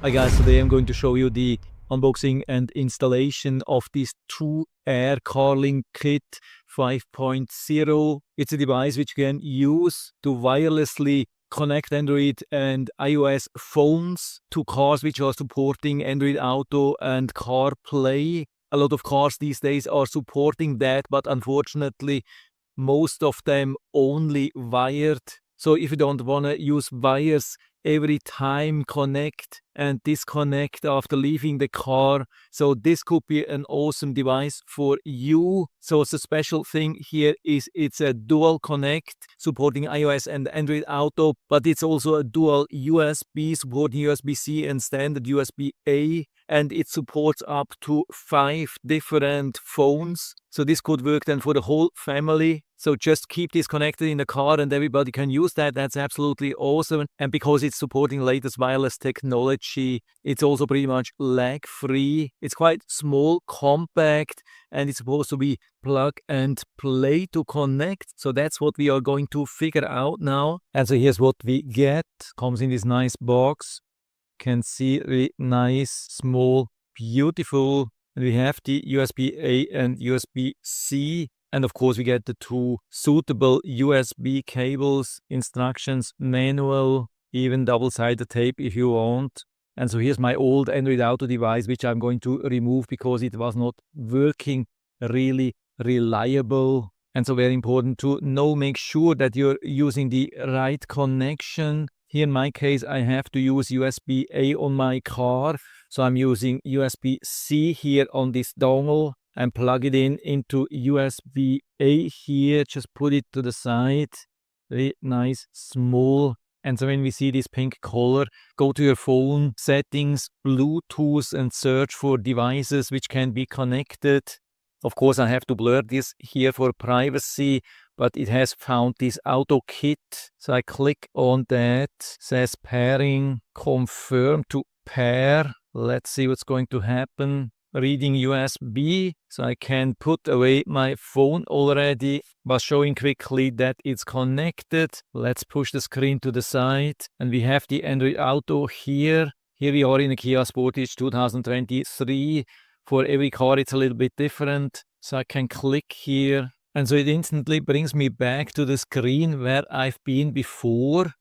Hi guys, today I'm going to show you the unboxing and installation of this 2air CarlinKit 5.0. It's a device which you can use to wirelessly connect Android and iOS phones to cars which are supporting Android Auto and CarPlay. A lot of cars these days are supporting that, but unfortunately most of them only wired. So if you don't want to use wires every time, connect and disconnect after leaving the car, so this could be an awesome device for you. So the special thing here is it's a dual connect supporting iOS and Android Auto, but it's also a dual USB supporting USB-C and standard USB-A, and it supports up to 5 different phones. So this could work then for the whole family. So just keep this connected in the car and everybody can use that. That's absolutely awesome. And because it's supporting latest wireless technology, it's also pretty much lag-free. It's quite small, compact, and it's supposed to be plug and play to connect. So that's what we are going to figure out now. And so here's what we get. Comes in this nice box. Can see a nice, small, beautiful. And we have the USB-A and USB-C. And of course we get the 2 suitable USB cables, instructions, manual, even double-sided tape if you want. And so here's my old Android Auto device, which I'm going to remove because it was not working really reliable. And so very important to make sure that you're using the right connection. Here in my case, I have to use USB-A on my car. So I'm using USB-C here on this dongle and plug it into USB-A here. Just put it to the side. Very nice, small. And so when we see this pink color, go to your phone settings, Bluetooth, and search for devices which can be connected. Of course, I have to blur this here for privacy, but it has found this auto kit. So I click on that, says pairing, confirm to pair. Let's see what's going to happen. Reading USB, so I can put away my phone already, but showing quickly that it's connected. Let's push the screen to the side, and we have the Android Auto here. Here we are in a Kia Sportage 2023. For every car it's a little bit different, so I can click here, and so it instantly brings me back to the screen where I've been before.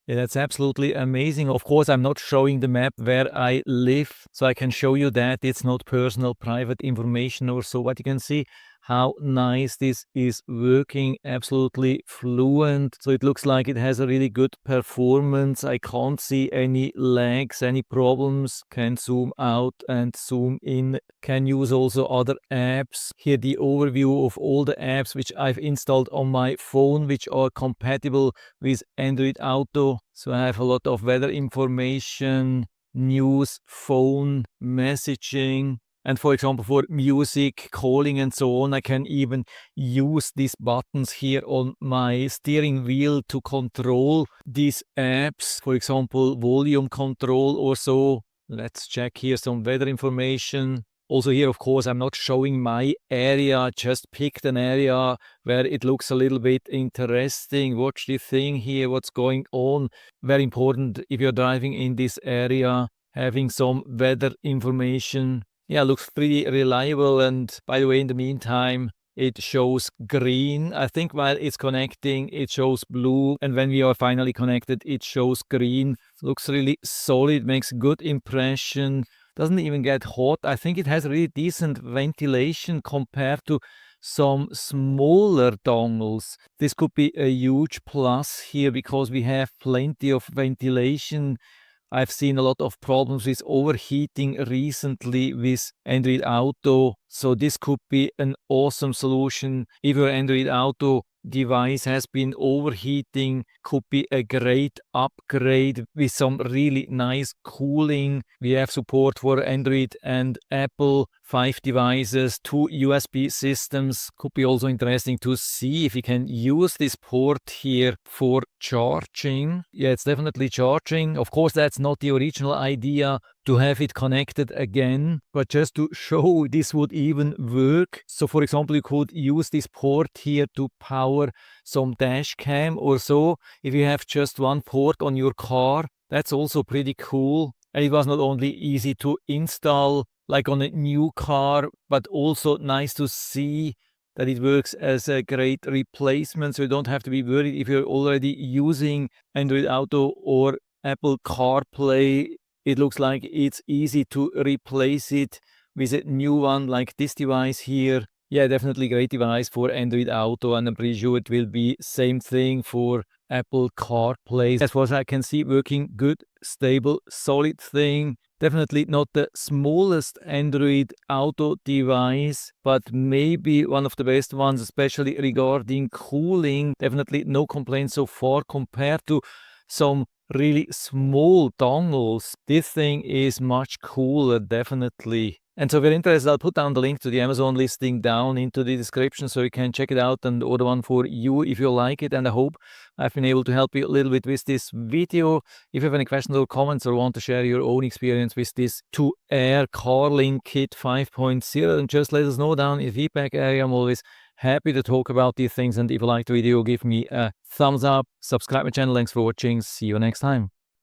Yeah, that's absolutely amazing. Of course, I'm not showing the map where I live, so I can show you that it's not personal, private information or so, but you can see how nice this is working, absolutely fluent. So it looks like it has a really good performance. I can't see any lags, any problems. Can zoom out and zoom in. Can use also other apps. Here the overview of all the apps which I've installed on my phone, which are compatible with Android Auto. So I have a lot of weather information, news, phone, messaging. And for example, for music, calling and so on, I can even use these buttons here on my steering wheel to control these apps. For example, volume control or so. Let's check here some weather information. Also here, of course, I'm not showing my area, just picked an area where it looks a little bit interesting. Watch the thing here, what's going on. Very important if you're driving in this area, having some weather information. Yeah, looks pretty reliable, and by the way, in the meantime, it shows green. I think while it's connecting, it shows blue, and when we are finally connected, it shows green. Looks really solid, makes good impression, doesn't even get hot. I think it has really decent ventilation compared to some smaller dongles. This could be a huge plus here because we have plenty of ventilation. I've seen a lot of problems with overheating recently with Android Auto, so this could be an awesome solution. If your Android Auto device has been overheating, could be a great upgrade with some really nice cooling. We have support for Android and Apple 5 devices, 2 USB systems. Could be also interesting to see if you can use this port here for charging. Yeah, it's definitely charging. Of course, that's not the original idea to have it connected again, but just to show this would even work. So for example, you could use this port here to power some dash cam or so. If you have just one port on your car, that's also pretty cool. And it was not only easy to install like on a new car, but also nice to see that it works as a great replacement. So you don't have to be worried if you're already using Android Auto or Apple CarPlay. It looks like it's easy to replace it with a new one like this device here. Yeah, definitely great device for Android Auto, and I'm pretty sure it will be same thing for Apple CarPlay. As far as I can see, working good, stable, solid thing. Definitely not the smallest Android Auto device, but maybe one of the best ones, especially regarding cooling. Definitely no complaints so far compared to some really small dongles. This thing is much cooler, definitely. And so if you're interested, I'll put down the link to the Amazon listing down into the description so you can check it out and order one for you if you like it. And I hope I've been able to help you a little bit with this video. If you have any questions or comments or want to share your own experience with this 2air CarlinKit 5.0, then just let us know down in the feedback area. I'm always happy to talk about these things. And if you like the video, give me a thumbs up, subscribe my channel. Thanks for watching. See you next time.